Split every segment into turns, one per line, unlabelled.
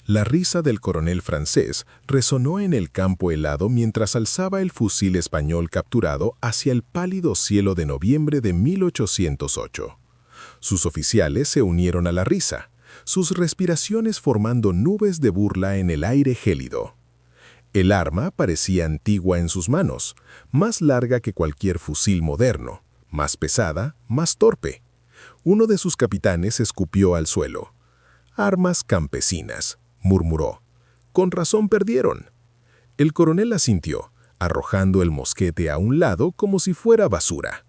La risa del coronel francés resonó en el campo helado mientras alzaba el fusil español capturado hacia el pálido cielo de noviembre de 1808. Sus oficiales se unieron a la risa, sus respiraciones formando nubes de burla en el aire gélido. El arma parecía antigua en sus manos, más larga que cualquier fusil moderno, más pesada, más torpe. Uno de sus capitanes escupió al suelo. «Armas campesinas», murmuró. «Con razón perdieron». El coronel asintió, arrojando el mosquete a un lado como si fuera basura.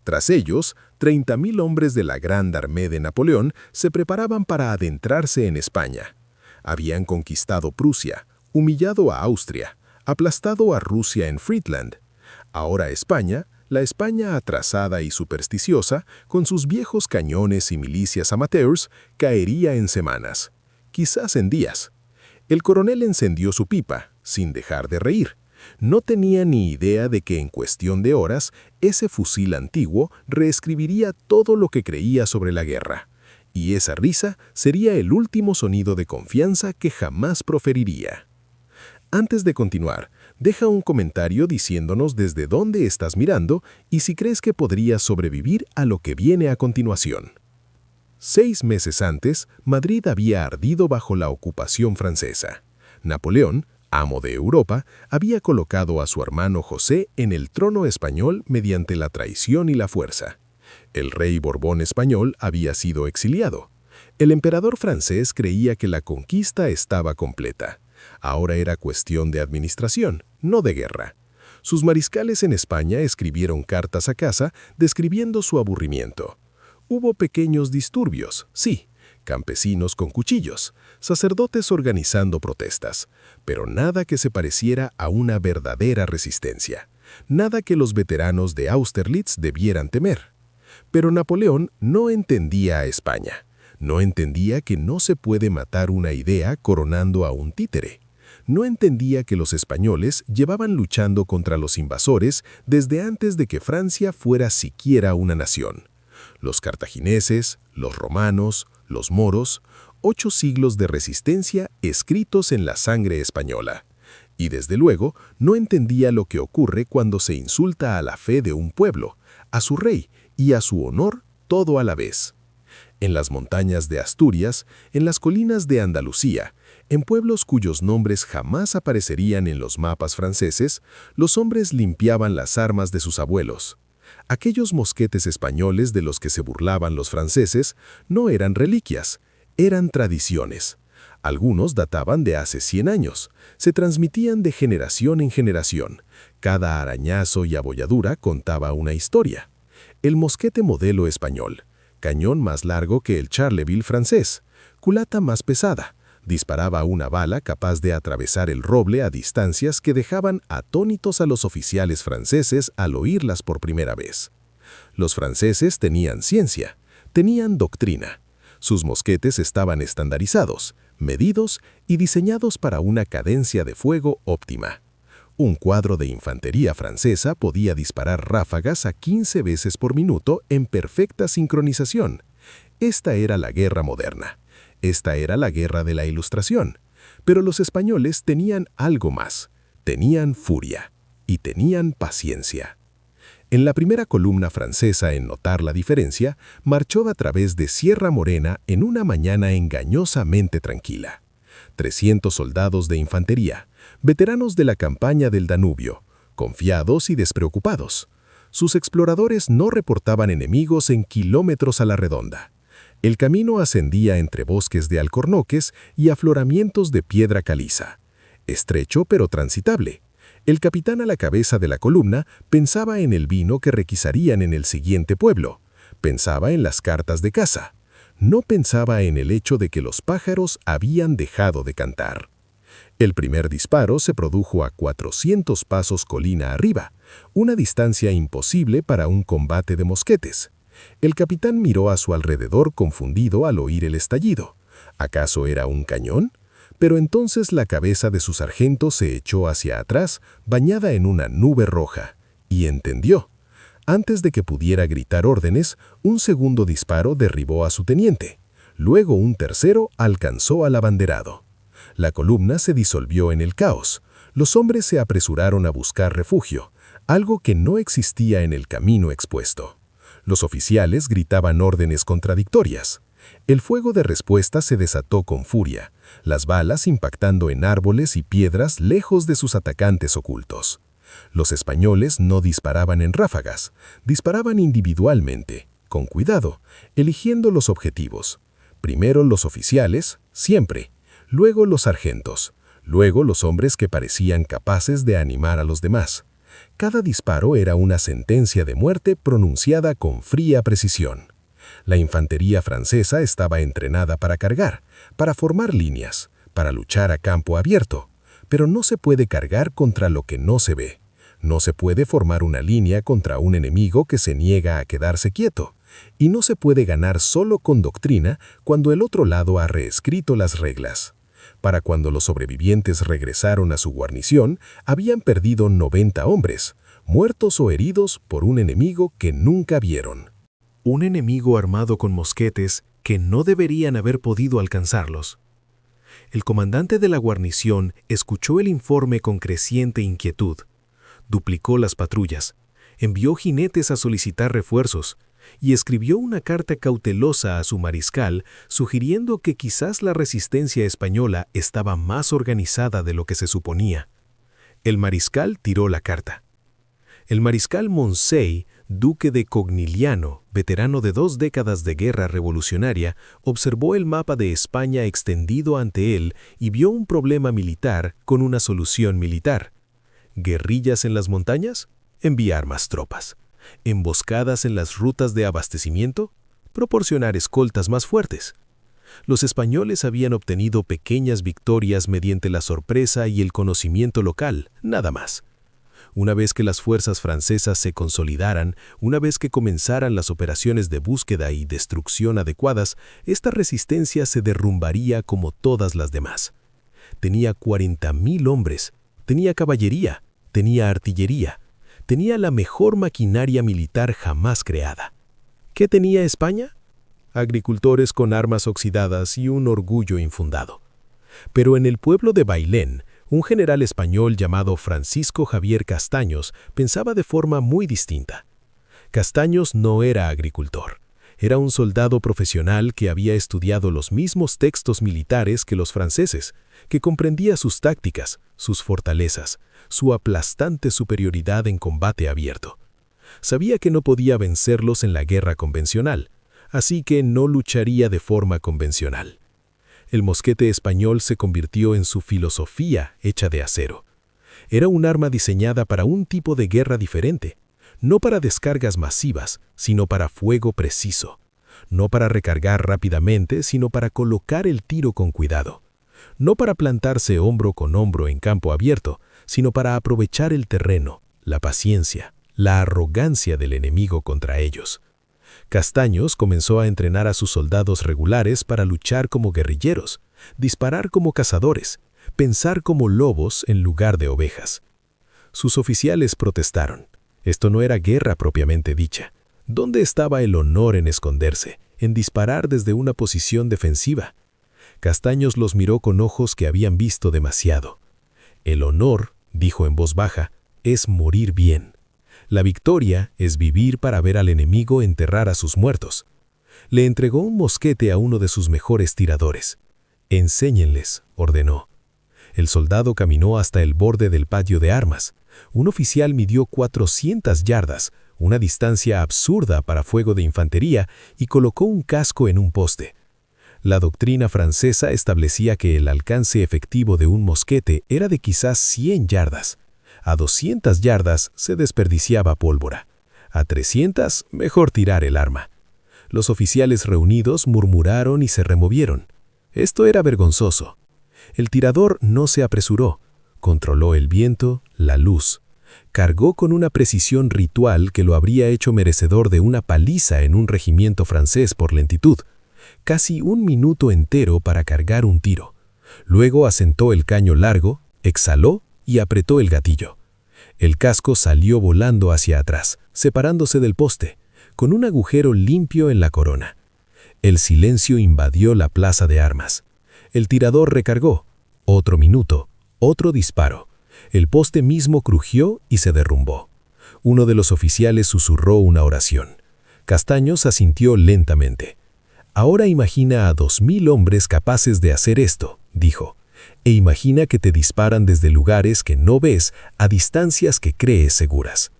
Tras ellos, 30.000 hombres de la Grande Armée de Napoleón se preparaban para adentrarse en España. Habían conquistado Prusia, humillado a Austria, aplastado a Rusia en Friedland. Ahora España, la España atrasada y supersticiosa, con sus viejos cañones y milicias amateurs, caería en semanas, quizás en días. El coronel encendió su pipa, sin dejar de reír. No tenía ni idea de que en cuestión de horas, ese fusil antiguo reescribiría todo lo que creía sobre la guerra. Y esa risa sería el último sonido de confianza que jamás proferiría. Antes de continuar, deja un comentario diciéndonos desde dónde estás mirando y si crees que podrías sobrevivir a lo que viene a continuación. 6 meses antes, Madrid había ardido bajo la ocupación francesa. Napoleón, amo de Europa, había colocado a su hermano José en el trono español mediante la traición y la fuerza. El rey Borbón español había sido exiliado. El emperador francés creía que la conquista estaba completa. Ahora era cuestión de administración, no de guerra. Sus mariscales en España escribieron cartas a casa describiendo su aburrimiento. Hubo pequeños disturbios, sí, campesinos con cuchillos, sacerdotes organizando protestas, pero nada que se pareciera a una verdadera resistencia, nada que los veteranos de Austerlitz debieran temer. Pero Napoleón no entendía a España. No entendía que no se puede matar una idea coronando a un títere. No entendía que los españoles llevaban luchando contra los invasores desde antes de que Francia fuera siquiera una nación. Los cartagineses, los romanos, los moros, 8 siglos de resistencia escritos en la sangre española. Y desde luego no entendía lo que ocurre cuando se insulta a la fe de un pueblo, a su rey y a su honor todo a la vez. En las montañas de Asturias, en las colinas de Andalucía, en pueblos cuyos nombres jamás aparecerían en los mapas franceses, los hombres limpiaban las armas de sus abuelos. Aquellos mosquetes españoles de los que se burlaban los franceses no eran reliquias, eran tradiciones. Algunos databan de hace 100 años, se transmitían de generación en generación. Cada arañazo y abolladura contaba una historia. El mosquete modelo español, cañón más largo que el Charleville francés, culata más pesada, disparaba una bala capaz de atravesar el roble a distancias que dejaban atónitos a los oficiales franceses al oírlas por primera vez. Los franceses tenían ciencia, tenían doctrina. Sus mosquetes estaban estandarizados, medidos y diseñados para una cadencia de fuego óptima. Un cuadro de infantería francesa podía disparar ráfagas a 15 veces por minuto en perfecta sincronización. Esta era la guerra moderna. Esta era la guerra de la Ilustración. Pero los españoles tenían algo más. Tenían furia. Y tenían paciencia. En la primera columna francesa en notar la diferencia, marchó a través de Sierra Morena en una mañana engañosamente tranquila. 300 soldados de infantería, veteranos de la campaña del Danubio, confiados y despreocupados. Sus exploradores no reportaban enemigos en kilómetros a la redonda. El camino ascendía entre bosques de alcornoques y afloramientos de piedra caliza. Estrecho pero transitable. El capitán a la cabeza de la columna pensaba en el vino que requisarían en el siguiente pueblo. Pensaba en las cartas de caza. No pensaba en el hecho de que los pájaros habían dejado de cantar. El primer disparo se produjo a 400 pasos colina arriba, una distancia imposible para un combate de mosquetes. El capitán miró a su alrededor confundido al oír el estallido. ¿Acaso era un cañón? Pero entonces la cabeza de su sargento se echó hacia atrás, bañada en una nube roja, y entendió. Antes de que pudiera gritar órdenes, un segundo disparo derribó a su teniente. Luego un tercero alcanzó al abanderado. La columna se disolvió en el caos. Los hombres se apresuraron a buscar refugio, algo que no existía en el camino expuesto. Los oficiales gritaban órdenes contradictorias. El fuego de respuesta se desató con furia, las balas impactando en árboles y piedras lejos de sus atacantes ocultos. Los españoles no disparaban en ráfagas, disparaban individualmente, con cuidado, eligiendo los objetivos. Primero los oficiales, siempre, luego los sargentos, luego los hombres que parecían capaces de animar a los demás. Cada disparo era una sentencia de muerte pronunciada con fría precisión. La infantería francesa estaba entrenada para cargar, para formar líneas, para luchar a campo abierto. Pero no se puede cargar contra lo que no se ve. No se puede formar una línea contra un enemigo que se niega a quedarse quieto. Y no se puede ganar solo con doctrina cuando el otro lado ha reescrito las reglas. Para cuando los sobrevivientes regresaron a su guarnición, habían perdido 90 hombres, muertos o heridos por un enemigo que nunca vieron.
Un enemigo armado con mosquetes que no deberían haber podido alcanzarlos. El comandante de la guarnición escuchó el informe con creciente inquietud. Duplicó las patrullas, envió jinetes a solicitar refuerzos y escribió una carta cautelosa a su mariscal sugiriendo que quizás la resistencia española estaba más organizada de lo que se suponía. El mariscal tiró la carta. El mariscal Moncey, duque de Cognigliano, veterano de 2 décadas de guerra revolucionaria, observó el mapa de España extendido ante él y vio un problema militar con una solución militar. ¿Guerrillas en las montañas? Enviar más tropas. ¿Emboscadas en las rutas de abastecimiento? Proporcionar escoltas más fuertes. Los españoles habían obtenido pequeñas victorias mediante la sorpresa y el conocimiento local, nada más. Una vez que las fuerzas francesas se consolidaran, una vez que comenzaran las operaciones de búsqueda y destrucción adecuadas, esta resistencia se derrumbaría como todas las demás. Tenía 40.000 hombres, tenía caballería, tenía artillería, tenía la mejor maquinaria militar jamás creada. ¿Qué tenía España? Agricultores con armas oxidadas y un orgullo infundado. Pero en el pueblo de Bailén, un general español llamado Francisco Javier Castaños pensaba de forma muy distinta. Castaños no era agricultor. Era un soldado profesional que había estudiado los mismos textos militares que los franceses, que comprendía sus tácticas, sus fortalezas, su aplastante superioridad en combate abierto. Sabía que no podía vencerlos en la guerra convencional, así que no lucharía de forma convencional. El mosquete español se convirtió en su filosofía hecha de acero. Era un arma diseñada para un tipo de guerra diferente, no para descargas masivas, sino para fuego preciso. No para recargar rápidamente, sino para colocar el tiro con cuidado. No para plantarse hombro con hombro en campo abierto, sino para aprovechar el terreno, la paciencia, la arrogancia del enemigo contra ellos. Castaños comenzó a entrenar a sus soldados regulares para luchar como guerrilleros, disparar como cazadores, pensar como lobos en lugar de ovejas. Sus oficiales protestaron. Esto no era guerra propiamente dicha. ¿Dónde estaba el honor en esconderse, en disparar desde una posición defensiva? Castaños los miró con ojos que habían visto demasiado. El honor, dijo en voz baja, es morir bien. La victoria es vivir para ver al enemigo enterrar a sus muertos. Le entregó un mosquete a uno de sus mejores tiradores. Enséñenles, ordenó. El soldado caminó hasta el borde del patio de armas. Un oficial midió 400 yardas, una distancia absurda para fuego de infantería, y colocó un casco en un poste. La doctrina francesa establecía que el alcance efectivo de un mosquete era de quizás 100 yardas. A 200 yardas se desperdiciaba pólvora. A 300, mejor tirar el arma. Los oficiales reunidos murmuraron y se removieron. Esto era vergonzoso. El tirador no se apresuró. Controló el viento, la luz. Cargó con una precisión ritual que lo habría hecho merecedor de una paliza en un regimiento francés por lentitud. Casi 1 minuto entero para cargar un tiro. Luego asentó el caño largo, exhaló y apretó el gatillo. El casco salió volando hacia atrás, separándose del poste, con un agujero limpio en la corona. El silencio invadió la plaza de armas. El tirador recargó, Otro minuto, otro disparo. El poste mismo crujió y se derrumbó. Uno de los oficiales susurró una oración. Castaños asintió lentamente. «Ahora imagina a 2000 hombres capaces de hacer esto», dijo, «e imagina que te disparan desde lugares que no ves a distancias que crees seguras».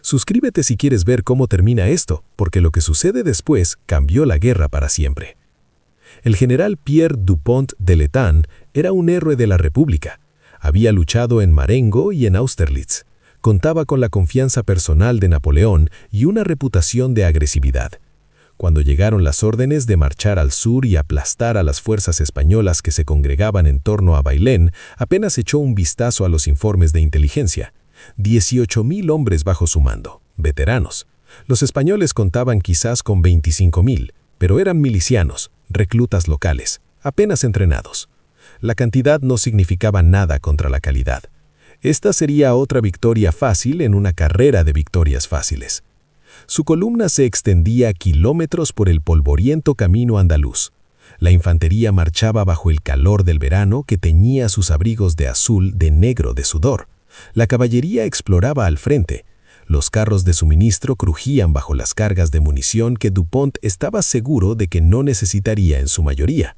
Suscríbete si quieres ver cómo termina esto, porque lo que sucede después cambió la guerra para siempre. El general Pierre Dupont de l'Etang era un héroe de la República. Había luchado en Marengo y en Austerlitz. Contaba con la confianza personal de Napoleón y una reputación de agresividad. Cuando llegaron las órdenes de marchar al sur y aplastar a las fuerzas españolas que se congregaban en torno a Bailén, apenas echó un vistazo a los informes de inteligencia. 18.000 hombres bajo su mando, veteranos. Los españoles contaban quizás con 25.000, pero eran milicianos, reclutas locales, apenas entrenados. La cantidad no significaba nada contra la calidad. Esta sería otra victoria fácil en una carrera de victorias fáciles. Su columna se extendía kilómetros por el polvoriento camino andaluz. La infantería marchaba bajo el calor del verano que teñía sus abrigos de azul de negro de sudor. La caballería exploraba al frente. Los carros de suministro crujían bajo las cargas de munición que Dupont estaba seguro de que no necesitaría en su mayoría.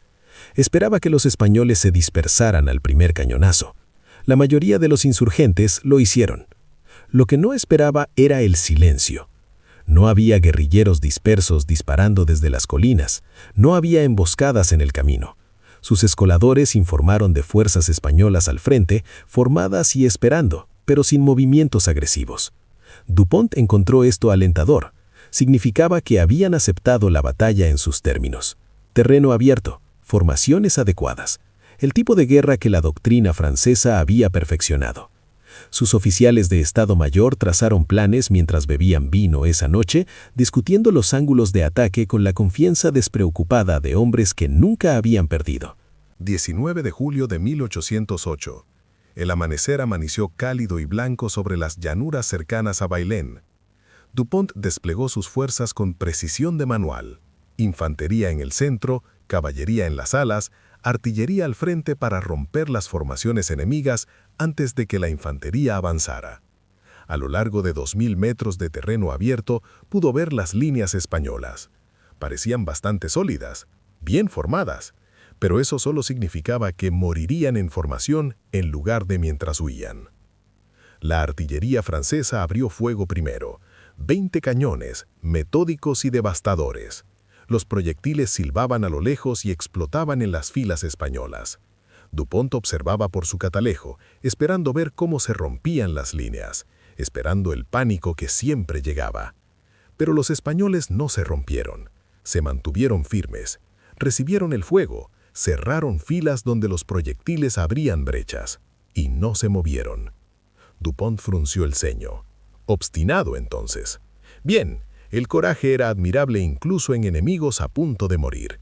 Esperaba que los españoles se dispersaran al primer cañonazo. La mayoría de los insurgentes lo hicieron. Lo que no esperaba era el silencio. No había guerrilleros dispersos disparando desde las colinas. No había emboscadas en el camino. Sus escoladores informaron de fuerzas españolas al frente, formadas y esperando, pero sin movimientos agresivos. Dupont encontró esto alentador. Significaba que habían aceptado la batalla en sus términos. Terreno abierto, formaciones adecuadas. El tipo de guerra que la doctrina francesa había perfeccionado. Sus oficiales de Estado Mayor trazaron planes mientras bebían vino esa noche, discutiendo los ángulos de ataque con la confianza despreocupada de hombres que nunca habían perdido.
19 de julio de 1808. El amanecer amaneció cálido y blanco sobre las llanuras cercanas a Bailén. Dupont desplegó sus fuerzas con precisión de manual. Infantería en el centro, caballería en las alas, artillería al frente para romper las formaciones enemigas antes de que la infantería avanzara. A lo largo de 2000 metros de terreno abierto pudo ver las líneas españolas. Parecían bastante sólidas, bien formadas, pero eso solo significaba que morirían en formación en lugar de mientras huían. La artillería francesa abrió fuego primero, 20 cañones, metódicos y devastadores. Los proyectiles silbaban a lo lejos y explotaban en las filas españolas. Dupont observaba por su catalejo, esperando ver cómo se rompían las líneas, esperando el pánico que siempre llegaba. Pero los españoles no se rompieron, se mantuvieron firmes, recibieron el fuego, cerraron filas donde los proyectiles abrían brechas, y no se movieron. Dupont frunció el ceño. Obstinado entonces. Bien. El coraje era admirable incluso en enemigos a punto de morir.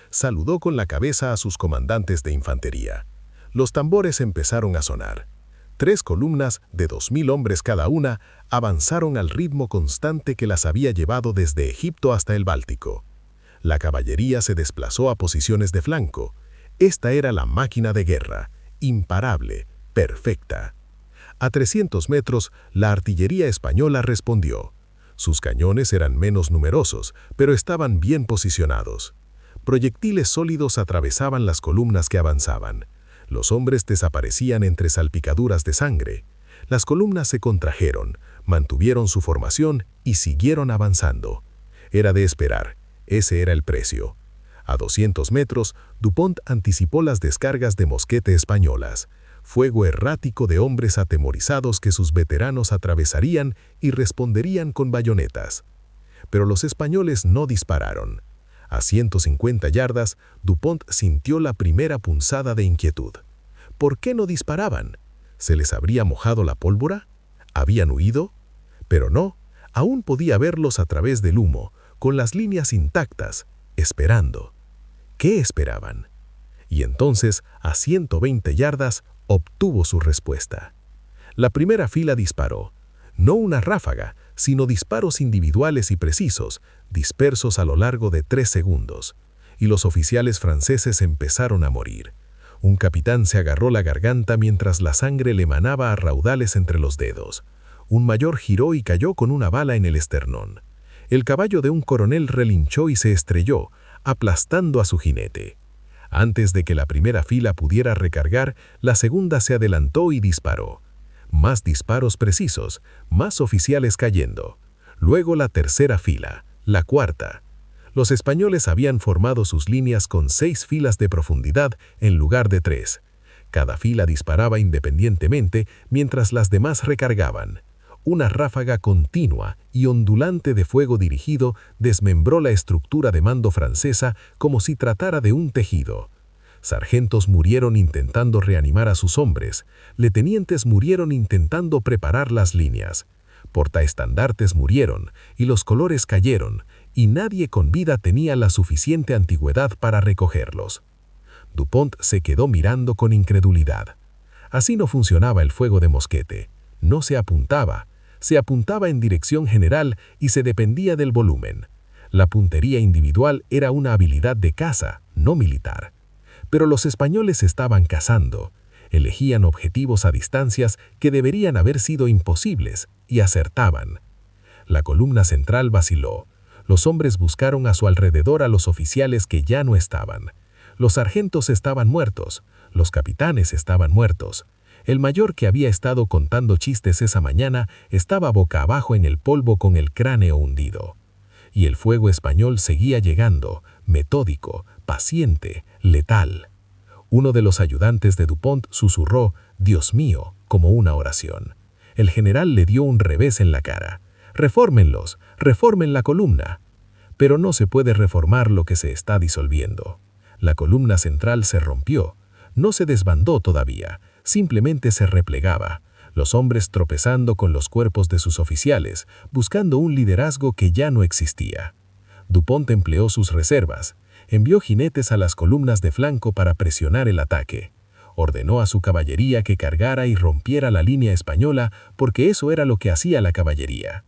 Saludó con la cabeza a sus comandantes de infantería. Los tambores empezaron a sonar. 3 columnas de 2000 hombres cada una avanzaron al ritmo constante que las había llevado desde Egipto hasta el Báltico. La caballería se desplazó a posiciones de flanco. Esta era la máquina de guerra, imparable, perfecta. A 300 metros, la artillería española respondió. Sus cañones eran menos numerosos, pero estaban bien posicionados. Proyectiles sólidos atravesaban las columnas que avanzaban. Los hombres desaparecían entre salpicaduras de sangre. Las columnas se contrajeron, mantuvieron su formación y siguieron avanzando. Era de esperar. Ese era el precio. A 200 metros, Dupont anticipó las descargas de mosquete españolas. Fuego errático de hombres atemorizados que sus veteranos atravesarían y responderían con bayonetas. Pero los españoles no dispararon. A 150 yardas, Dupont sintió la primera punzada de inquietud. ¿Por qué no disparaban? ¿Se les habría mojado la pólvora? ¿Habían huido? Pero no, aún podía verlos a través del humo, con las líneas intactas, esperando. ¿Qué esperaban? Y entonces, a 120 yardas, obtuvo su respuesta. La primera fila disparó, no una ráfaga, sino disparos individuales y precisos, dispersos a lo largo de 3 segundos, y los oficiales franceses empezaron a morir.
Un capitán se agarró la garganta mientras la sangre le manaba a raudales entre los dedos. Un mayor giró y cayó con una bala en el esternón. El caballo de un coronel relinchó y se estrelló, aplastando a su jinete. Antes de que la primera fila pudiera recargar, la segunda se adelantó y disparó. Más disparos precisos, más oficiales cayendo. Luego la tercera fila, la cuarta. Los españoles habían formado sus líneas con 6 filas de profundidad en lugar de 3. Cada fila disparaba independientemente mientras las demás recargaban. Una ráfaga continua y ondulante de fuego dirigido desmembró la estructura de mando francesa como si tratara de un tejido. Sargentos murieron intentando reanimar a sus hombres, letenientes murieron intentando preparar las líneas, portaestandartes murieron y los colores cayeron, y nadie con vida tenía la suficiente antigüedad para recogerlos. Dupont se quedó mirando con incredulidad. Así no funcionaba el fuego de mosquete. No se apuntaba en dirección general y se dependía del volumen. La puntería individual era una habilidad de caza, no militar. Pero los españoles estaban cazando. Elegían objetivos a distancias que deberían haber sido imposibles y acertaban. La columna central vaciló. Los hombres buscaron a su alrededor a los oficiales que ya no estaban. Los sargentos estaban muertos, los capitanes estaban muertos. El mayor que había estado contando chistes esa mañana estaba boca abajo en el polvo con el cráneo hundido. Y el fuego español seguía llegando, metódico, paciente, letal. Uno de los ayudantes de Dupont susurró, «Dios mío», como una oración. El general le dio un revés en la cara. «Refórmenlos, reformen la columna». Pero no se puede reformar lo que se está disolviendo. La columna central se rompió. No se desbandó todavía, simplemente se replegaba. Los hombres tropezando con los cuerpos de sus oficiales, buscando un liderazgo que ya no existía. Dupont empleó sus reservas. Envió jinetes a las columnas de flanco para presionar el ataque. Ordenó a su caballería que cargara y rompiera la línea española porque eso era lo que hacía la caballería.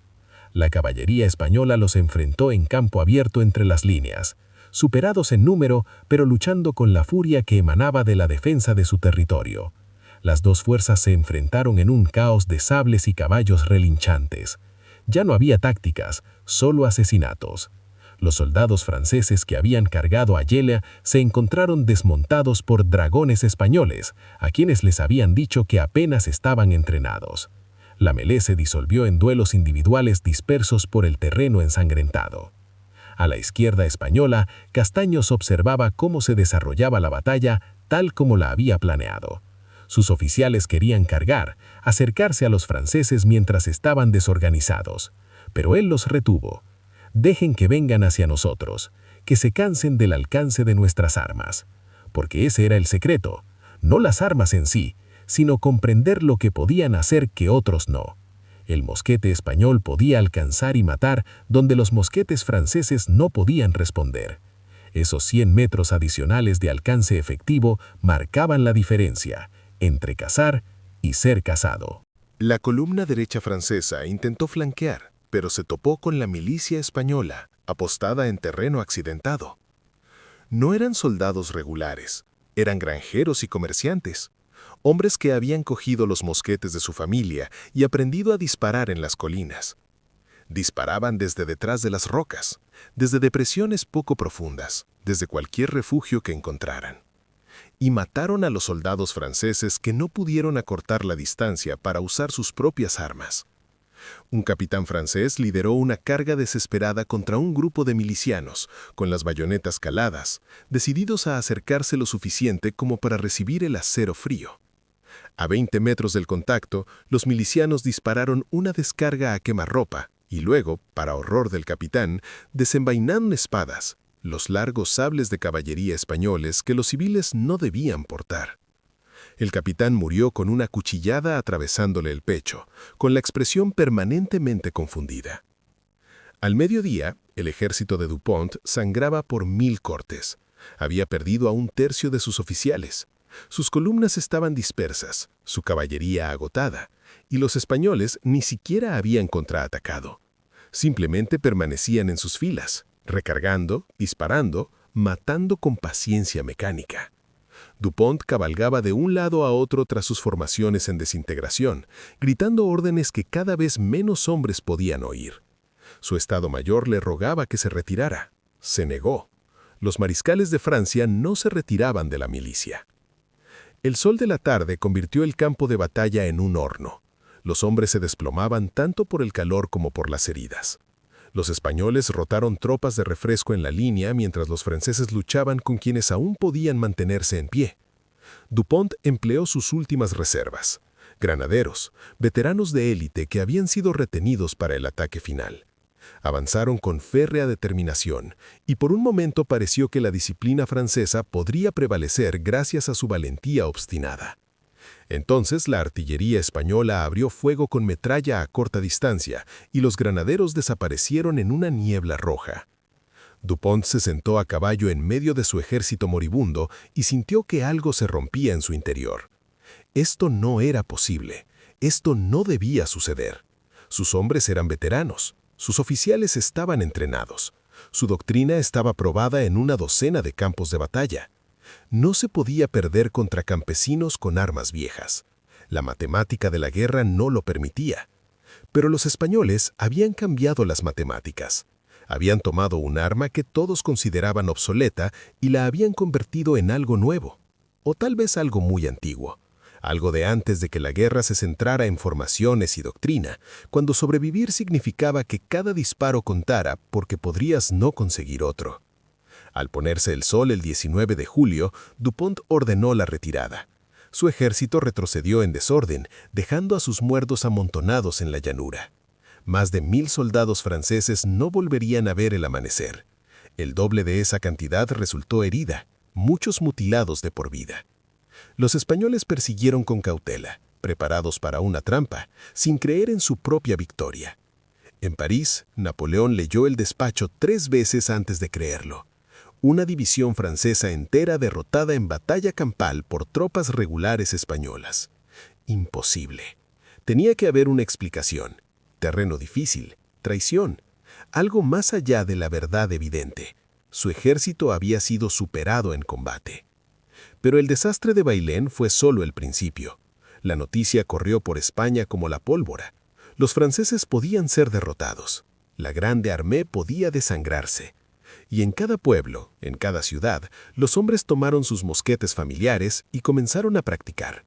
La caballería española los enfrentó en campo abierto entre las líneas, superados en número, pero luchando con la furia que emanaba de la defensa de su territorio. Las dos fuerzas se enfrentaron en un caos de sables y caballos relinchantes. Ya no había tácticas, solo asesinatos. Los soldados franceses que habían cargado a Yela se encontraron desmontados por dragones españoles, a quienes les habían dicho que apenas estaban entrenados. La melé se disolvió en duelos individuales dispersos por el terreno ensangrentado. A la izquierda española, Castaños observaba cómo se desarrollaba la batalla tal como la había planeado. Sus oficiales querían cargar, acercarse a los franceses mientras estaban desorganizados, pero él los retuvo. Dejen que vengan hacia nosotros, que se cansen del alcance de nuestras armas. Porque ese era el secreto, no las armas en sí, sino comprender lo que podían hacer que otros no. El mosquete español podía alcanzar y matar donde los mosquetes franceses no podían responder. Esos 100 metros adicionales de alcance efectivo marcaban la diferencia entre cazar y ser cazado.
La columna derecha francesa intentó flanquear, pero se topó con la milicia española, apostada en terreno accidentado. No eran soldados regulares, eran granjeros y comerciantes, hombres que habían cogido los mosquetes de su familia y aprendido a disparar en las colinas. Disparaban desde detrás de las rocas, desde depresiones poco profundas, desde cualquier refugio que encontraran. Y mataron a los soldados franceses que no pudieron acortar la distancia para usar sus propias armas. Un capitán francés lideró una carga desesperada contra un grupo de milicianos, con las bayonetas caladas, decididos a acercarse lo suficiente como para recibir el acero frío. A 20 metros del contacto, los milicianos dispararon una descarga a quemarropa y luego, para horror del capitán, desenvainaron espadas, los largos sables de caballería españoles que los civiles no debían portar. El capitán murió con una cuchillada atravesándole el pecho, con la expresión permanentemente confundida. Al mediodía, el ejército de Dupont sangraba por 1000 cortes. Había perdido a un tercio de sus oficiales. Sus columnas estaban dispersas, su caballería agotada, y los españoles ni siquiera habían contraatacado. Simplemente permanecían en sus filas, recargando, disparando, matando con paciencia mecánica. Dupont cabalgaba de un lado a otro tras sus formaciones en desintegración, gritando órdenes que cada vez menos hombres podían oír. Su Estado Mayor le rogaba que se retirara. Se negó. Los mariscales de Francia no se retiraban de la milicia. El sol de la tarde convirtió el campo de batalla en un horno. Los hombres se desplomaban tanto por el calor como por las heridas. Los españoles rotaron tropas de refresco en la línea mientras los franceses luchaban con quienes aún podían mantenerse en pie. Dupont empleó sus últimas reservas, granaderos, veteranos de élite que habían sido retenidos para el ataque final. Avanzaron con férrea determinación, y por un momento pareció que la disciplina francesa podría prevalecer gracias a su valentía obstinada. Entonces la artillería española abrió fuego con metralla a corta distancia y los granaderos desaparecieron en una niebla roja. Dupont se sentó a caballo en medio de su ejército moribundo y sintió que algo se rompía en su interior. Esto no era posible. Esto no debía suceder. Sus hombres eran veteranos. Sus oficiales estaban entrenados. Su doctrina estaba probada en una docena de campos de batalla. No se podía perder contra campesinos con armas viejas. La matemática de la guerra no lo permitía. Pero los españoles habían cambiado las matemáticas. Habían tomado un arma que todos consideraban obsoleta y la habían convertido en algo nuevo. O tal vez algo muy antiguo. Algo de antes de que la guerra se centrara en formaciones y doctrina, cuando sobrevivir significaba que cada disparo contara porque podrías no conseguir otro. Al ponerse el sol el 19 de julio, Dupont ordenó la retirada. Su ejército retrocedió en desorden, dejando a sus muertos amontonados en la llanura. Más de 1000 soldados franceses no volverían a ver el amanecer. El doble de esa cantidad resultó herida, muchos mutilados de por vida. Los españoles persiguieron con cautela, preparados para una trampa, sin creer en su propia victoria. En París, Napoleón leyó el despacho 3 veces antes de creerlo. Una división francesa entera derrotada en batalla campal por tropas regulares españolas. Imposible. Tenía que haber una explicación. Terreno difícil, traición, algo más allá de la verdad evidente. Su ejército había sido superado en combate. Pero el desastre de Bailén fue solo el principio. La noticia corrió por España como la pólvora. Los franceses podían ser derrotados. La Grande Armée podía desangrarse. Y en cada pueblo, en cada ciudad, los hombres tomaron sus mosquetes familiares y comenzaron a practicar.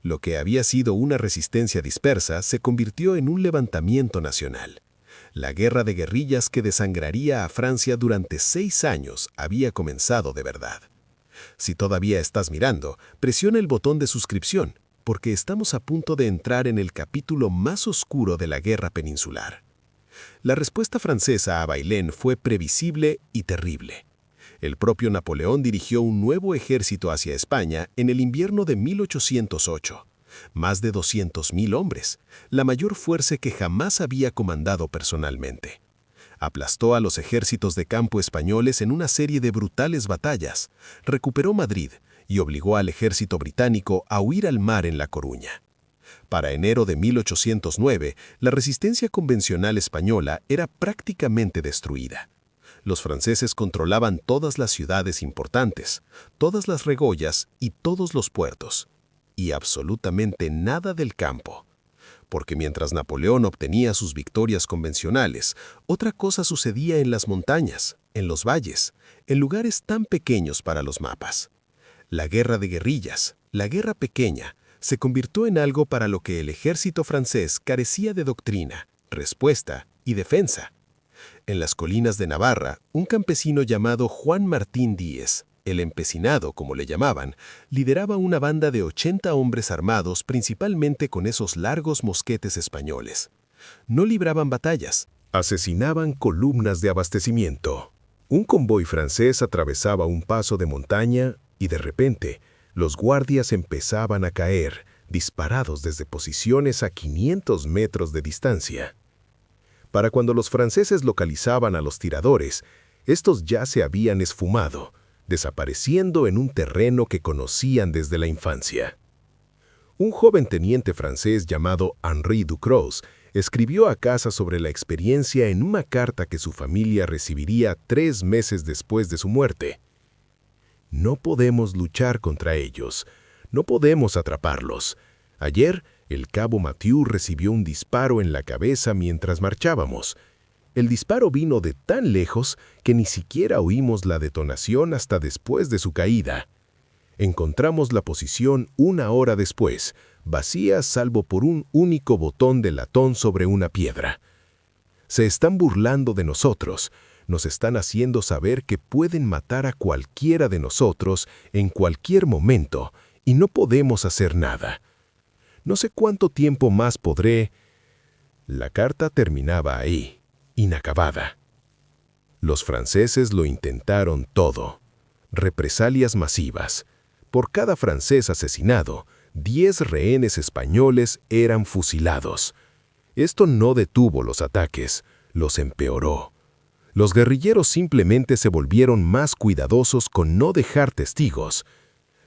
Lo que había sido una resistencia dispersa se convirtió en un levantamiento nacional. La guerra de guerrillas que desangraría a Francia durante 6 años había comenzado de verdad. Si todavía estás mirando, presiona el botón de suscripción, porque estamos a punto de entrar en el capítulo más oscuro de la guerra peninsular. La respuesta francesa a Bailén fue previsible y terrible. El propio Napoleón dirigió un nuevo ejército hacia España en el invierno de 1808. Más de 200.000 hombres, la mayor fuerza que jamás había comandado personalmente. Aplastó a los ejércitos de campo españoles en una serie de brutales batallas, recuperó Madrid y obligó al ejército británico a huir al mar en La Coruña. Para enero de 1809, la resistencia convencional española era prácticamente destruida. Los franceses controlaban todas las ciudades importantes, todas las regoyas y todos los puertos, y absolutamente nada del campo. Porque mientras Napoleón obtenía sus victorias convencionales, otra cosa sucedía en las montañas, en los valles, en lugares tan pequeños para los mapas. La guerra de guerrillas, la guerra pequeña, se convirtió en algo para lo que el ejército francés carecía de doctrina, respuesta y defensa. En las colinas de Navarra, un campesino llamado Juan Martín Díez, el empecinado como le llamaban, lideraba una banda de 80 hombres armados principalmente con esos largos mosquetes españoles. No libraban batallas, asesinaban columnas de abastecimiento. Un convoy francés atravesaba un paso de montaña y de repente los guardias empezaban a caer, disparados desde posiciones a 500 metros de distancia. Para cuando los franceses localizaban a los tiradores, estos ya se habían esfumado, desapareciendo en un terreno que conocían desde la infancia. Un joven teniente francés llamado Henri Ducros escribió a casa sobre la experiencia en una carta que su familia recibiría 3 meses después de su muerte. No podemos luchar contra ellos. No podemos atraparlos. Ayer, el cabo Mathieu recibió un disparo en la cabeza mientras marchábamos. El disparo vino de tan lejos que ni siquiera oímos la detonación hasta después de su caída. Encontramos la posición 1 hora después, vacía salvo por un único botón de latón sobre una piedra. Se están burlando de nosotros. Nos están haciendo saber que pueden matar a cualquiera de nosotros en cualquier momento y no podemos hacer nada. No sé cuánto tiempo más podré. La carta terminaba ahí, inacabada. Los franceses lo intentaron todo. Represalias masivas. Por cada francés asesinado, 10 rehenes españoles eran fusilados. Esto no detuvo los ataques, los empeoró. Los guerrilleros simplemente se volvieron más cuidadosos con no dejar testigos.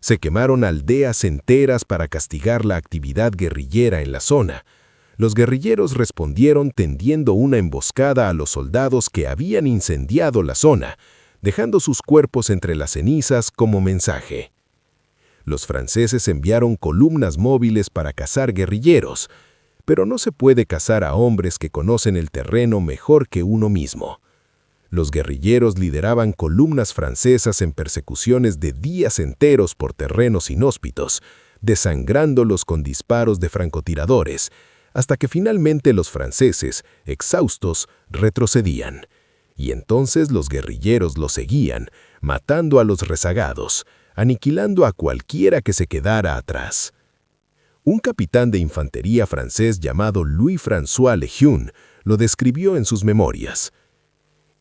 Se quemaron aldeas enteras para castigar la actividad guerrillera en la zona. Los guerrilleros respondieron tendiendo una emboscada a los soldados que habían incendiado la zona, dejando sus cuerpos entre las cenizas como mensaje. Los franceses enviaron columnas móviles para cazar guerrilleros, pero no se puede cazar a hombres que conocen el terreno mejor que uno mismo. Los guerrilleros lideraban columnas francesas en persecuciones de días enteros por terrenos inhóspitos, desangrándolos con disparos de francotiradores, hasta que finalmente los franceses, exhaustos, retrocedían. Y entonces los guerrilleros los seguían, matando a los rezagados, aniquilando a cualquiera que se quedara atrás. Un capitán de infantería francés llamado Louis-François Lejeune lo describió en sus memorias.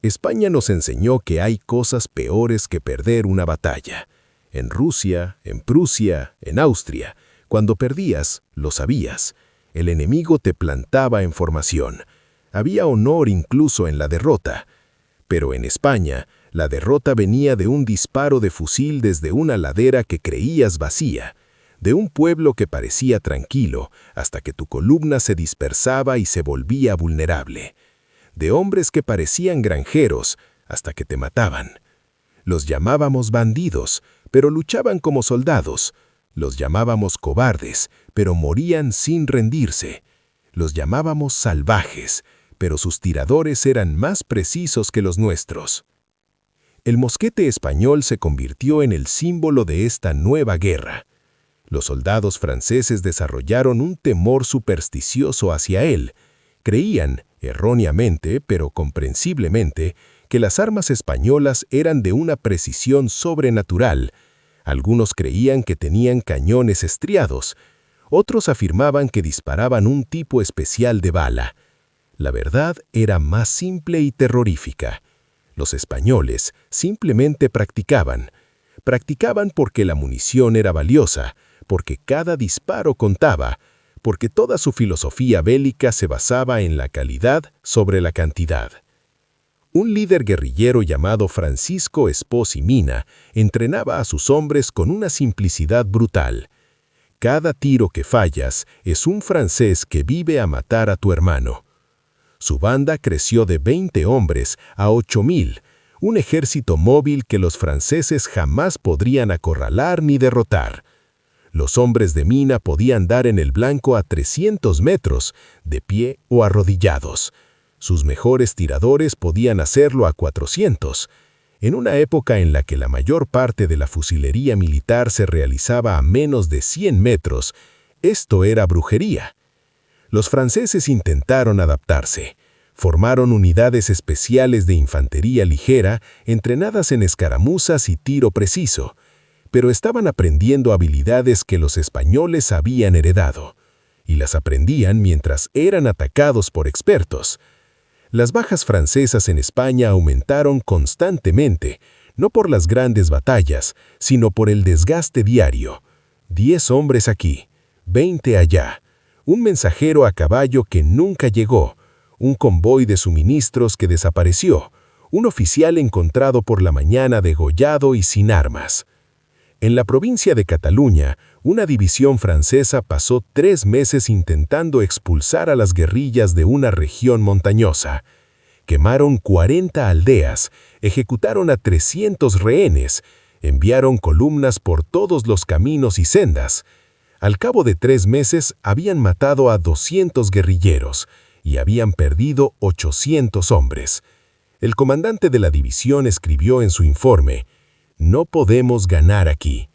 España nos enseñó que hay cosas peores que perder una batalla. En Rusia, en Prusia, en Austria, cuando perdías, lo sabías. El enemigo te plantaba en formación. Había honor incluso en la derrota. Pero en España, la derrota venía de un disparo de fusil desde una ladera que creías vacía, de un pueblo que parecía tranquilo hasta que tu columna se dispersaba y se volvía vulnerable, de hombres que parecían granjeros hasta que te mataban. Los llamábamos bandidos, pero luchaban como soldados. Los llamábamos cobardes, pero morían sin rendirse. Los llamábamos salvajes, pero sus tiradores eran más precisos que los nuestros. El mosquete español se convirtió en el símbolo de esta nueva guerra. Los soldados franceses desarrollaron un temor supersticioso hacia él. Creían, erróneamente pero comprensiblemente, que las armas españolas eran de una precisión sobrenatural. Algunos creían que tenían cañones estriados. Otros afirmaban que disparaban un tipo especial de bala. La verdad era más simple y terrorífica. Los españoles simplemente practicaban. Practicaban porque la munición era valiosa, porque cada disparo contaba, porque toda su filosofía bélica se basaba en la calidad sobre la cantidad. Un líder guerrillero llamado Francisco Espoz y Mina entrenaba a sus hombres con una simplicidad brutal. Cada tiro que fallas es un francés que vive a matar a tu hermano. Su banda creció de 20 hombres a 8,000, un ejército móvil que los franceses jamás podrían acorralar ni derrotar. Los hombres de Mina podían dar en el blanco a 300 metros, de pie o arrodillados. Sus mejores tiradores podían hacerlo a 400. En una época en la que la mayor parte de la fusilería militar se realizaba a menos de 100 metros, esto era brujería. Los franceses intentaron adaptarse. Formaron unidades especiales de infantería ligera entrenadas en escaramuzas y tiro preciso, pero estaban aprendiendo habilidades que los españoles habían heredado, y las aprendían mientras eran atacados por expertos. Las bajas francesas en España aumentaron constantemente, no por las grandes batallas, sino por el desgaste diario. 10 hombres aquí, 20 allá. Un mensajero a caballo que nunca llegó, un convoy de suministros que desapareció, un oficial encontrado por la mañana degollado y sin armas. En la provincia de Cataluña, una división francesa pasó 3 meses intentando expulsar a las guerrillas de una región montañosa. Quemaron 40 aldeas, ejecutaron a 300 rehenes,
Enviaron columnas por todos los caminos y sendas. Al cabo de 3 meses habían matado a 200 guerrilleros y habían perdido 800 hombres. El comandante de la división escribió en su informe: «No podemos ganar aquí.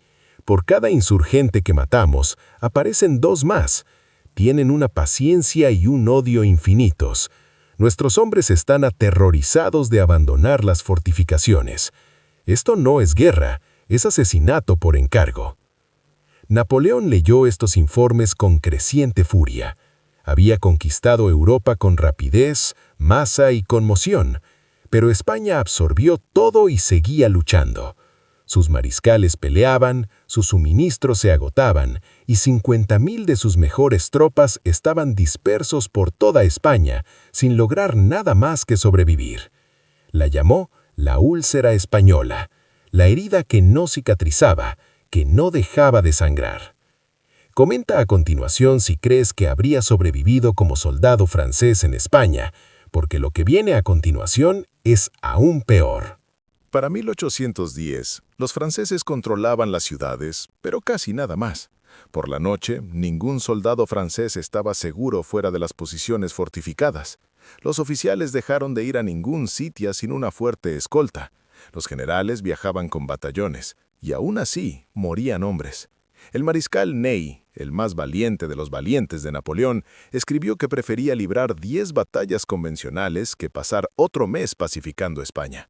Por cada insurgente que matamos, aparecen 2 más. Tienen una paciencia y un odio infinitos. Nuestros hombres están aterrorizados de abandonar las fortificaciones. Esto no es guerra, es asesinato por encargo». Napoleón leyó estos informes con creciente furia. Había conquistado Europa con rapidez, masa y conmoción, pero España absorbió todo y seguía luchando. Sus mariscales peleaban, sus suministros se agotaban y 50.000 de sus mejores tropas estaban dispersos por toda España sin lograr nada más que sobrevivir. La llamó la úlcera española, la herida que no cicatrizaba, que no dejaba de sangrar. Comenta a continuación si crees que habría sobrevivido como soldado francés en España, porque lo que viene a continuación es aún peor.
Para 1810, los franceses controlaban las ciudades, pero casi nada más. Por la noche, ningún soldado francés estaba seguro fuera de las posiciones fortificadas. Los oficiales dejaron de ir a ningún sitio sin una fuerte escolta. Los generales viajaban con batallones, y aún así morían hombres. El mariscal Ney, el más valiente de los valientes de Napoleón, escribió que prefería librar 10 batallas convencionales que pasar otro mes pacificando España.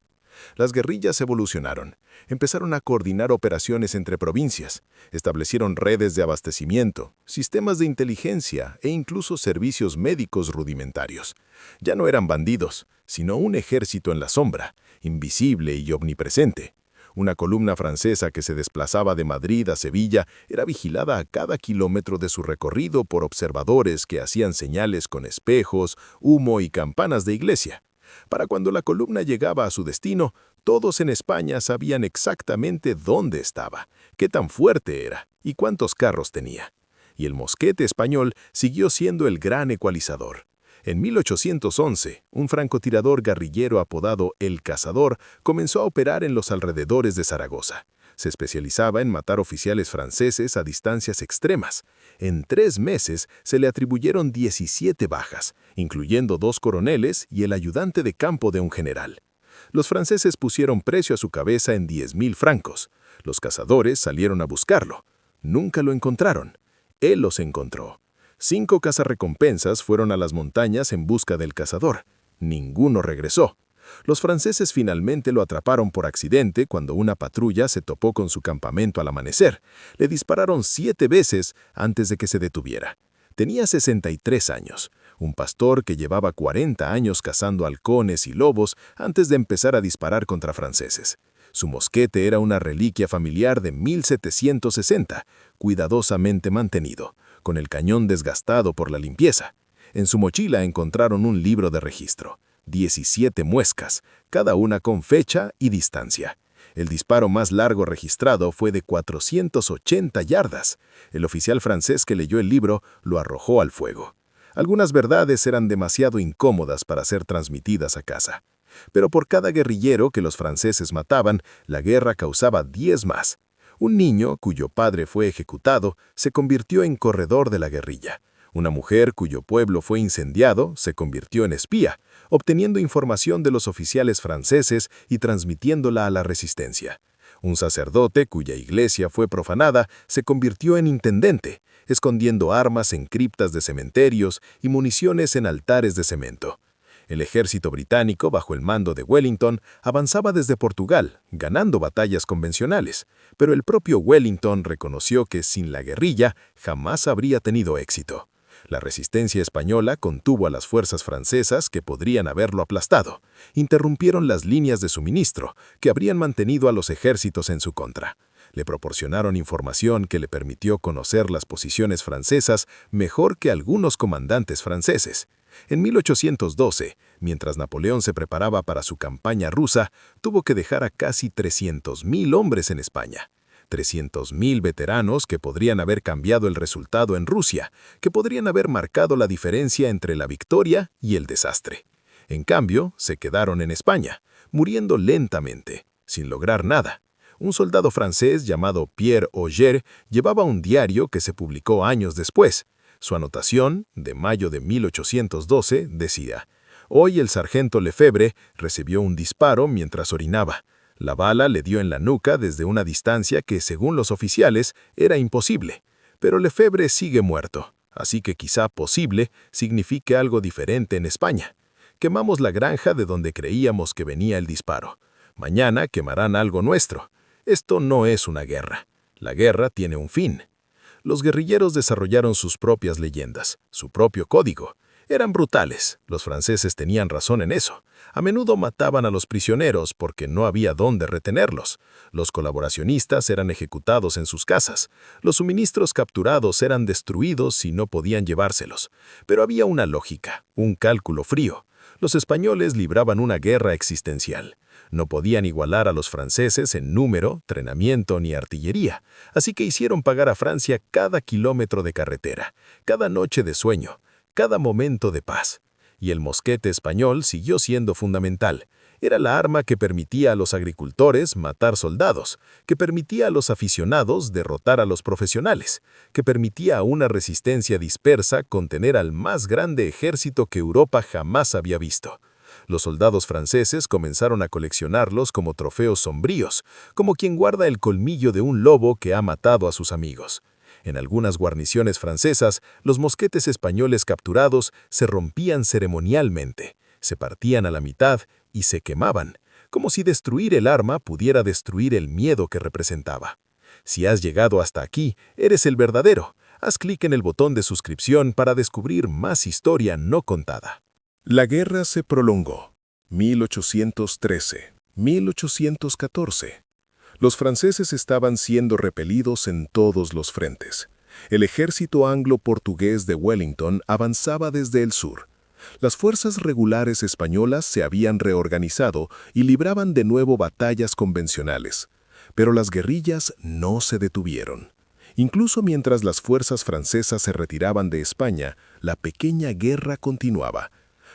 Las guerrillas evolucionaron. Empezaron a coordinar operaciones entre provincias, establecieron redes de abastecimiento, sistemas de inteligencia e incluso servicios médicos rudimentarios. Ya no eran bandidos, sino un ejército en la sombra, invisible y omnipresente. Una columna francesa que se desplazaba de Madrid a Sevilla era vigilada a cada kilómetro de su recorrido por observadores que hacían señales con espejos, humo y campanas de iglesia. Para cuando la columna llegaba a su destino, todos en España sabían exactamente dónde estaba, qué tan fuerte era y cuántos carros tenía. Y el mosquete español siguió siendo el gran ecualizador. En 1811, un francotirador guerrillero apodado El Cazador comenzó a operar en los alrededores de Zaragoza. Se especializaba en matar oficiales franceses a distancias extremas. En 3 meses se le atribuyeron 17 bajas, incluyendo 2 coroneles y el ayudante de campo de un general. Los franceses pusieron precio a su cabeza en 10.000 francos. Los cazadores salieron a buscarlo. Nunca lo encontraron. Él los encontró. 5 cazarrecompensas fueron a las montañas en busca del cazador. Ninguno regresó. Los franceses finalmente lo atraparon por accidente cuando una patrulla se topó con su campamento al amanecer. Le dispararon 7 veces antes de que se detuviera. Tenía 63 años, un pastor que llevaba 40 años cazando halcones y lobos antes de empezar a disparar contra franceses. Su mosquete era una reliquia familiar de 1760, cuidadosamente mantenido, con el cañón desgastado por la limpieza. En su mochila encontraron un libro de registro, 17 muescas, cada una con fecha y distancia. El disparo más largo registrado fue de 480 yardas. El oficial francés que leyó el libro lo arrojó al fuego. Algunas verdades eran demasiado incómodas para ser transmitidas a casa. Pero por cada guerrillero que los franceses mataban, la guerra causaba 10 más. Un niño, cuyo padre fue ejecutado, se convirtió en corredor de la guerrilla. Una mujer cuyo pueblo fue incendiado se convirtió en espía, obteniendo información de los oficiales franceses y transmitiéndola a la resistencia. Un sacerdote cuya iglesia fue profanada se convirtió en intendente, escondiendo armas en criptas de cementerios y municiones en altares de cemento. El ejército británico, bajo el mando de Wellington, avanzaba desde Portugal, ganando batallas convencionales, pero el propio Wellington reconoció que sin la guerrilla jamás habría tenido éxito. La resistencia española contuvo a las fuerzas francesas que podrían haberlo aplastado. Interrumpieron las líneas de suministro, que habrían mantenido a los ejércitos en su contra. Le proporcionaron información que le permitió conocer las posiciones francesas mejor que algunos comandantes franceses. En 1812, mientras Napoleón se preparaba para su campaña rusa, tuvo que dejar a casi 300.000 hombres en España. 300.000 veteranos que podrían haber cambiado el resultado en Rusia, que podrían haber marcado la diferencia entre la victoria y el desastre. En cambio, se quedaron en España, muriendo lentamente, sin lograr nada. Un soldado francés llamado Pierre Auger llevaba un diario que se publicó años después. Su anotación, de mayo de 1812, decía: «Hoy el sargento Lefebvre recibió un disparo mientras orinaba. La bala le dio en la nuca desde una distancia que, según los oficiales, era imposible. Pero Lefebvre sigue muerto, así que quizá posible signifique algo diferente en España. Quemamos la granja de donde creíamos que venía el disparo. Mañana quemarán algo nuestro. Esto no es una guerra. La guerra tiene un fin». Los guerrilleros desarrollaron sus propias leyendas, su propio código. Eran brutales, los franceses tenían razón en eso. A menudo mataban a los prisioneros porque no había dónde retenerlos. Los colaboracionistas eran ejecutados en sus casas. Los suministros capturados eran destruidos si no podían llevárselos. Pero había una lógica, un cálculo frío. Los españoles libraban una guerra existencial. No podían igualar a los franceses en número, entrenamiento ni artillería, así que hicieron pagar a Francia cada kilómetro de carretera, cada noche de sueño, cada momento de paz. Y el mosquete español siguió siendo fundamental. Era la arma que permitía a los agricultores matar soldados, que permitía a los aficionados derrotar a los profesionales, que permitía a una resistencia dispersa contener al más grande ejército que Europa jamás había visto. Los soldados franceses comenzaron a coleccionarlos como trofeos sombríos, como quien guarda el colmillo de un lobo que ha matado a sus amigos. En algunas guarniciones francesas, los mosquetes españoles capturados se rompían ceremonialmente, se partían a la mitad y se quemaban, como si destruir el arma pudiera destruir el miedo que representaba. Si has llegado hasta aquí, eres el verdadero. Haz clic en el botón de suscripción para descubrir más historia no contada.
La guerra se prolongó. 1813, 1814. Los franceses estaban siendo repelidos en todos los frentes. El ejército anglo-portugués de Wellington avanzaba desde el sur. Las fuerzas regulares españolas se habían reorganizado y libraban de nuevo batallas convencionales. Pero las guerrillas no se detuvieron. Incluso mientras las fuerzas francesas se retiraban de España, la pequeña guerra continuaba.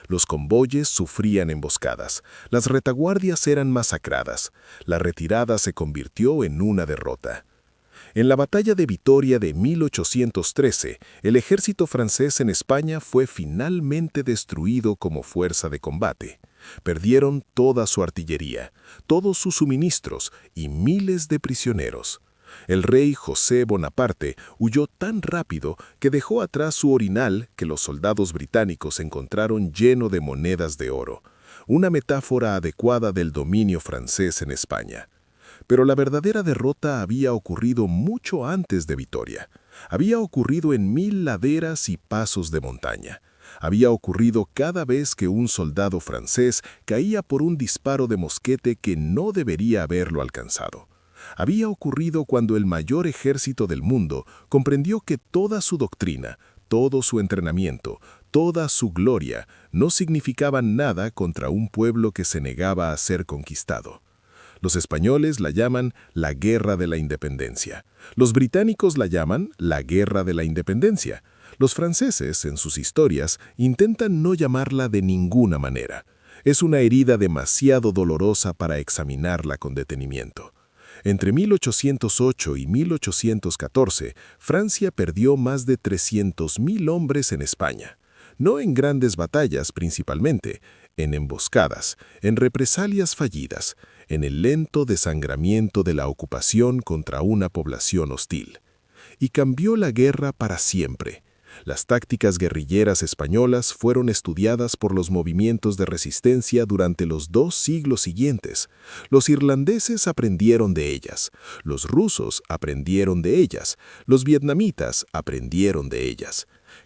Los convoyes sufrían emboscadas, las retaguardias eran masacradas, la retirada se convirtió en una derrota. En la batalla de Vitoria de 1813, el ejército francés en España fue finalmente destruido como fuerza de combate. Perdieron toda su artillería, todos sus suministros y miles de prisioneros. El rey José Bonaparte huyó tan rápido que dejó atrás su orinal que los soldados británicos encontraron lleno de monedas de oro, una metáfora adecuada del dominio francés en España. Pero la verdadera derrota había ocurrido mucho antes de Vitoria. Había ocurrido en 1000 laderas y pasos de montaña. Había ocurrido cada vez que un soldado francés caía por un disparo de mosquete que no debería haberlo alcanzado. Había ocurrido cuando el mayor ejército del mundo comprendió que toda su doctrina, todo su entrenamiento, toda su gloria no significaban nada contra un pueblo que se negaba a ser conquistado. Los españoles la llaman la Guerra de la Independencia. Los británicos la llaman la Guerra de la Independencia. Los franceses, en sus historias, intentan no llamarla de ninguna manera. Es una herida demasiado dolorosa para examinarla con detenimiento. Entre 1808 y 1814, Francia perdió más de 300.000 hombres en España. No en grandes batallas principalmente, en emboscadas, en represalias fallidas, en el lento desangramiento de la ocupación contra una población hostil. Y cambió la guerra para siempre. Las tácticas guerrilleras españolas fueron estudiadas por los movimientos de resistencia durante los 2 siglos siguientes. Los irlandeses aprendieron de ellas, los rusos aprendieron de ellas, los vietnamitas aprendieron de ellas.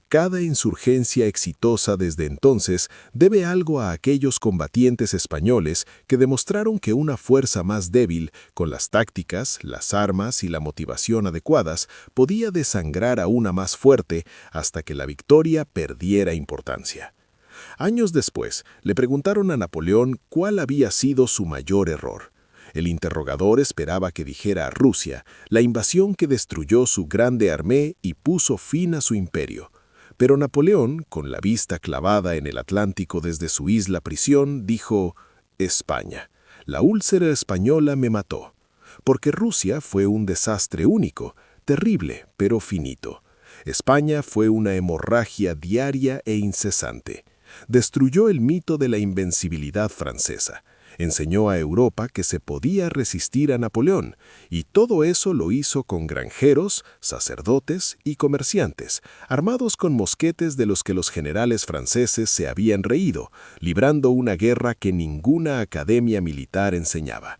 Cada insurgencia exitosa desde entonces debe algo a aquellos combatientes españoles que demostraron que una fuerza más débil, con las tácticas, las armas y la motivación adecuadas, podía desangrar a una más fuerte hasta que la victoria perdiera importancia. Años después, le preguntaron a Napoleón cuál había sido su mayor error. El interrogador esperaba que dijera a Rusia, la invasión que destruyó su grande armée y puso fin a su imperio. Pero Napoleón, con la vista clavada en el Atlántico desde su isla prisión, dijo: «España. La úlcera española me mató.
porque Rusia fue un desastre único, terrible pero finito. España fue una hemorragia diaria e incesante. Destruyó el mito de la invencibilidad francesa. Enseñó a Europa que se podía resistir a Napoleón, y todo eso lo hizo con granjeros, sacerdotes y comerciantes, armados con mosquetes de los que los generales franceses se habían reído, librando una guerra que ninguna academia militar enseñaba.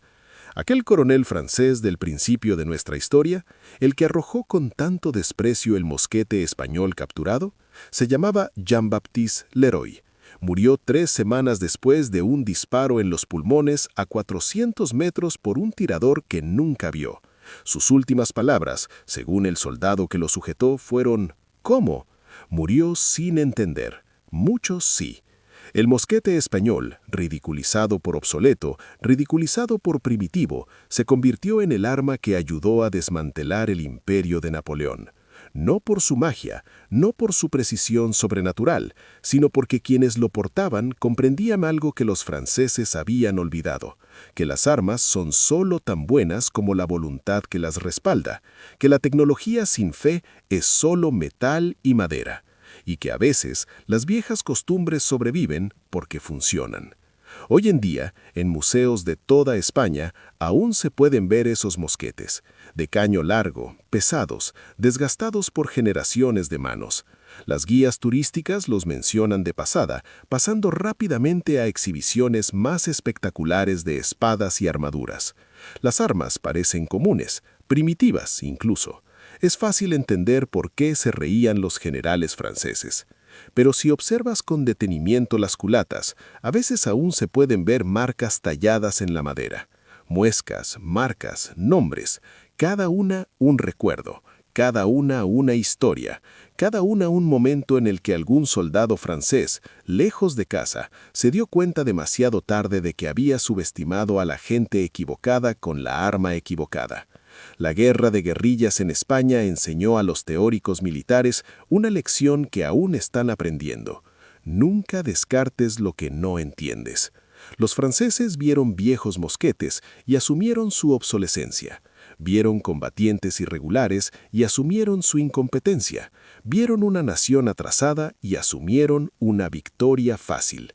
Aquel coronel francés del principio de nuestra historia, el que arrojó con tanto desprecio el mosquete español capturado, se llamaba Jean-Baptiste Leroy. Murió 3 semanas después de un disparo en los pulmones a 400 metros por un tirador que nunca vio. Sus últimas palabras, según el soldado que lo sujetó, fueron «¿Cómo?». Murió sin entender. Muchos sí. El mosquete español, ridiculizado por obsoleto, ridiculizado por primitivo, se convirtió en el arma que ayudó a desmantelar el imperio de Napoleón. No por su magia, no por su precisión sobrenatural, sino porque quienes lo portaban comprendían algo que los franceses habían olvidado, que las armas son solo tan buenas como la voluntad que las respalda, que la tecnología sin fe es solo metal y madera, y que a veces las viejas costumbres sobreviven porque funcionan. Hoy en día, en museos de toda España, aún se pueden ver esos mosquetes, de caño largo, pesados, desgastados por generaciones de manos. Las guías turísticas los mencionan de pasada, pasando rápidamente a exhibiciones más espectaculares de espadas y armaduras. Las armas parecen comunes, primitivas incluso. Es fácil entender por qué se reían los generales franceses. Pero si observas con detenimiento las culatas, a veces aún se pueden ver marcas talladas en la madera. Muescas, marcas, nombres, cada una un recuerdo, cada una historia, cada una un momento en el que algún soldado francés, lejos de casa, se dio cuenta demasiado tarde de que había subestimado a la gente equivocada con la arma equivocada. La guerra de guerrillas en España enseñó a los teóricos militares una lección que aún están aprendiendo. Nunca descartes lo que no entiendes. Los franceses vieron viejos mosquetes y asumieron su obsolescencia. Vieron combatientes irregulares y asumieron su incompetencia. Vieron una nación atrasada y asumieron una victoria fácil.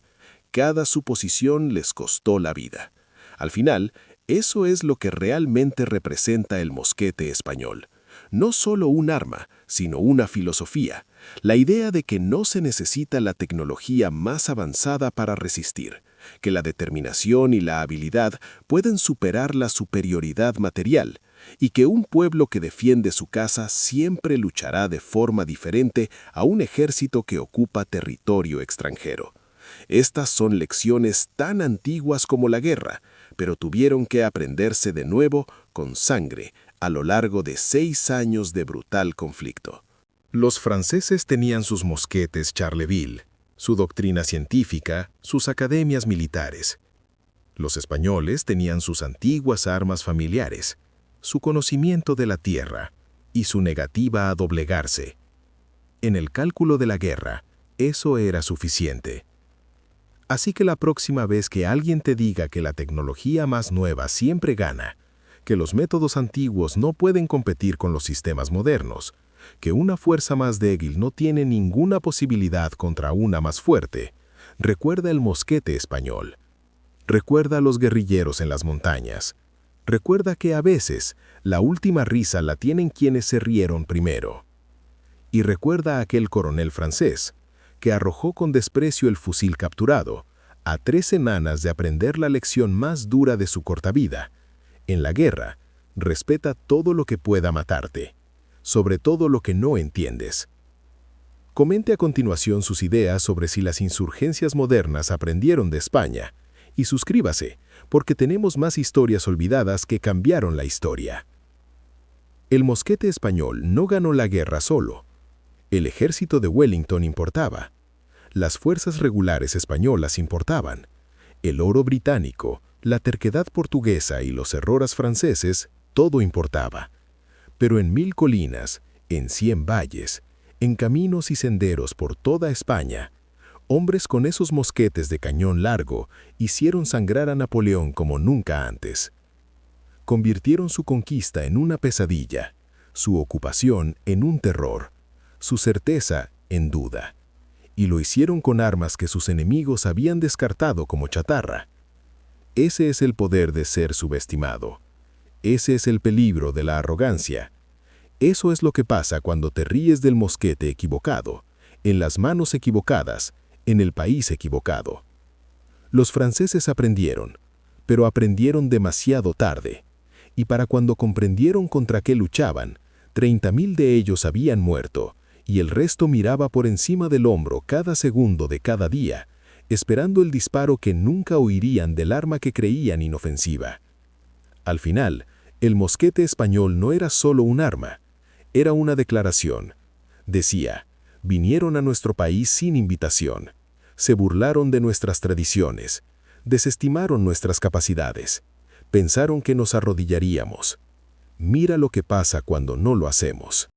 Cada suposición les costó la vida. Al final, eso es lo que realmente representa el mosquete español. No solo un arma, sino una filosofía. La idea de que no se necesita la tecnología más avanzada para resistir, que la determinación y la habilidad pueden superar la superioridad material, y que un pueblo que defiende su casa siempre luchará de forma diferente a un ejército que ocupa territorio extranjero. Estas son lecciones tan antiguas como la guerra, pero tuvieron que aprenderse de nuevo con sangre a lo largo de 6 años de brutal conflicto.
Los franceses tenían sus mosquetes Charleville, su doctrina científica, sus academias militares. Los españoles tenían sus antiguas armas familiares, su conocimiento de la tierra y su negativa a doblegarse. En el cálculo de la guerra, eso era suficiente. Así que la próxima vez que alguien te diga que la tecnología más nueva siempre gana, que los métodos antiguos no pueden competir con los sistemas modernos, que una fuerza más débil no tiene ninguna posibilidad contra una más fuerte, recuerda el mosquete español. Recuerda a los guerrilleros en las montañas. Recuerda que a veces la última risa la tienen quienes se rieron primero. Y recuerda a aquel coronel francés, que arrojó con desprecio el fusil capturado, a 3 semanas de aprender la lección más dura de su corta vida. En la guerra, respeta todo lo que pueda matarte, sobre todo lo que no entiendes. Comente a continuación sus ideas sobre si las insurgencias modernas aprendieron de España, y suscríbase, porque tenemos más historias olvidadas que cambiaron la historia. El mosquete español no ganó la guerra solo. El ejército de Wellington importaba. Las fuerzas regulares españolas importaban. El oro británico, la terquedad portuguesa y los errores franceses, todo importaba. Pero en 1000 colinas, en 100 valles, en caminos y senderos por toda España, hombres con esos mosquetes de cañón largo hicieron sangrar a Napoleón como nunca antes.
Convirtieron su conquista en una pesadilla, su ocupación en un terror, su certeza en duda. Y lo hicieron con armas que sus enemigos habían descartado como chatarra. Ese es el poder de ser subestimado. Ese es el peligro de la arrogancia. Eso es lo que pasa cuando te ríes del mosquete equivocado, en las manos equivocadas, en el país equivocado. Los franceses aprendieron, pero aprendieron demasiado tarde. Y para cuando comprendieron contra qué luchaban, 30.000 de ellos habían muerto, y el resto miraba por encima del hombro cada segundo de cada día, esperando el disparo que nunca oirían del arma que creían inofensiva. Al final, el mosquete español no era solo un arma, era una declaración. Decía, vinieron a nuestro país sin invitación, se burlaron de nuestras tradiciones, desestimaron nuestras capacidades, pensaron que nos arrodillaríamos. Mira lo que pasa cuando no lo hacemos.